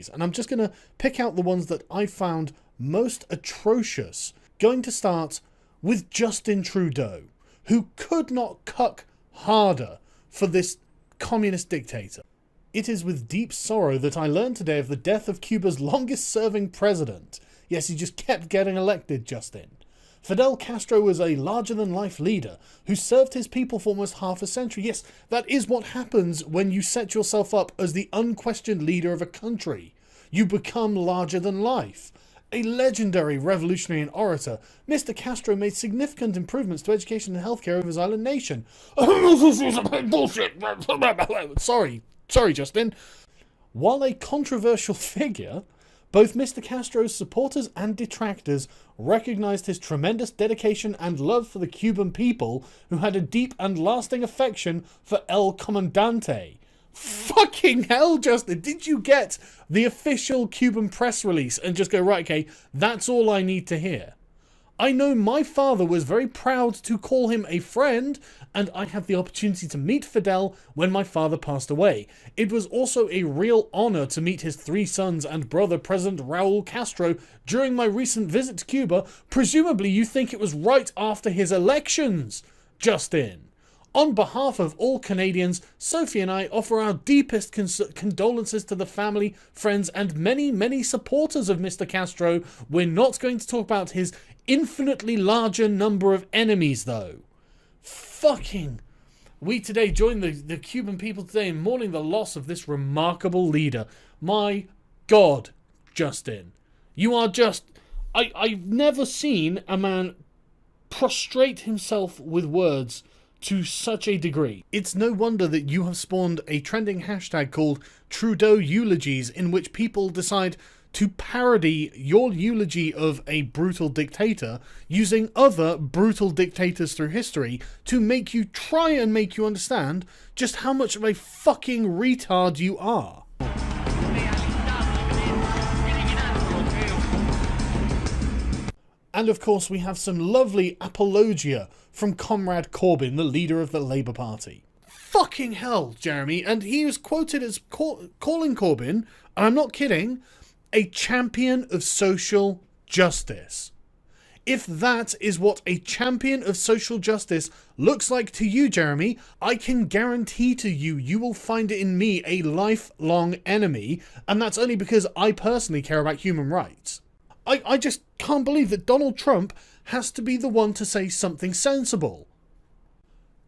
And I'm just going to pick out the ones that I found most atrocious, going to start with Justin Trudeau, who could not cuck harder for this communist dictator. It is with deep sorrow that I learned today of the death of Cuba's longest-serving president. Yes, he just kept getting elected, Justin. Fidel Castro was a larger-than-life leader who served his people for almost half a century. Yes, that is what happens when you set yourself up as the unquestioned leader of a country. You become larger than life. A legendary revolutionary and orator, Mr. Castro made significant improvements to education and healthcare of his island nation. Bullshit. Sorry, Justin. While a controversial figure, both Mr. Castro's supporters and detractors recognized his tremendous dedication and love for the Cuban people, who had a deep and lasting affection for El Comandante. Fucking hell, Justin, did you get the official Cuban press release and just go, right, okay, that's all I need to hear? I know my father was very proud to call him a friend, and I had the opportunity to meet Fidel when my father passed away. It was also a real honor to meet his 3 sons and brother, President Raul Castro, during my recent visit to Cuba. Presumably you think it was right after his elections, Justin. On behalf of all Canadians, Sophie and I offer our deepest condolences to the family, friends, and many, many supporters of Mr. Castro. We're not going to talk about his infinitely larger number of enemies, though. Fucking... We today join the Cuban people today in mourning the loss of this remarkable leader. My God, Justin. You are just... I've never seen a man prostrate himself with words to such a degree. It's no wonder that you have spawned a trending hashtag called Trudeau Eulogies, in which people decide to parody your eulogy of a brutal dictator using other brutal dictators through history to make you try and make you understand just how much of a fucking retard you are. And of course we have some lovely apologia from Comrade Corbyn, the leader of the Labour Party. Fucking hell, Jeremy. And he was quoted as calling Corbyn, and I'm not kidding, a champion of social justice. If that is what a champion of social justice looks like to you, Jeremy, I can guarantee to you, you will find in me a lifelong enemy, and that's only because I personally care about human rights. I just can't believe that Donald Trump has to be the one to say something sensible.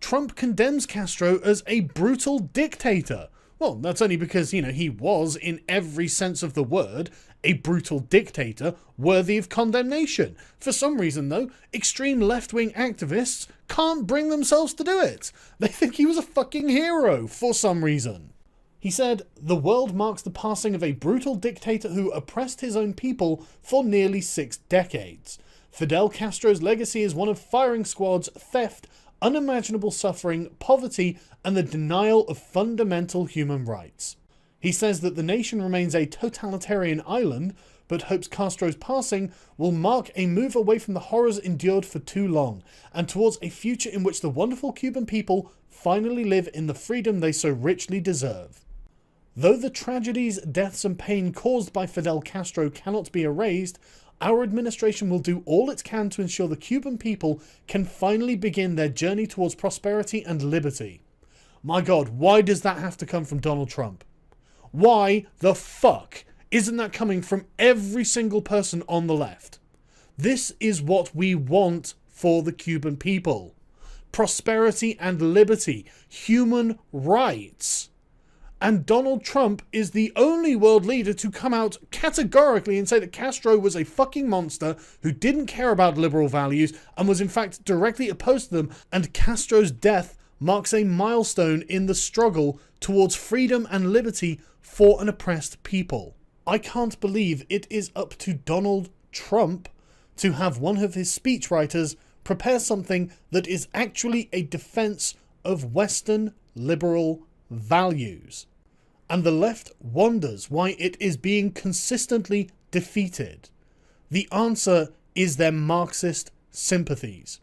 Trump condemns Castro as a brutal dictator. Well, that's only because, he was, in every sense of the word, a brutal dictator worthy of condemnation. For some reason, though, extreme left-wing activists can't bring themselves to do it. They think he was a fucking hero for some reason. He said, "The world marks the passing of a brutal dictator who oppressed his own people for nearly 6 decades. Fidel Castro's legacy is one of firing squads, theft, unimaginable suffering, poverty, and the denial of fundamental human rights." He says that the nation remains a totalitarian island, but hopes Castro's passing will mark a move away from the horrors endured for too long, and towards a future in which the wonderful Cuban people finally live in the freedom they so richly deserve. Though the tragedies, deaths, and pain caused by Fidel Castro cannot be erased, our administration will do all it can to ensure the Cuban people can finally begin their journey towards prosperity and liberty. My God, why does that have to come from Donald Trump? Why the fuck isn't that coming from every single person on the left? This is what we want for the Cuban people. Prosperity and liberty. Human rights. And Donald Trump is the only world leader to come out categorically and say that Castro was a fucking monster who didn't care about liberal values and was in fact directly opposed to them, and Castro's death marks a milestone in the struggle towards freedom and liberty for an oppressed people. I can't believe it is up to Donald Trump to have one of his speechwriters prepare something that is actually a defense of Western liberal values. And the left wonders why it is being consistently defeated. The answer is their Marxist sympathies.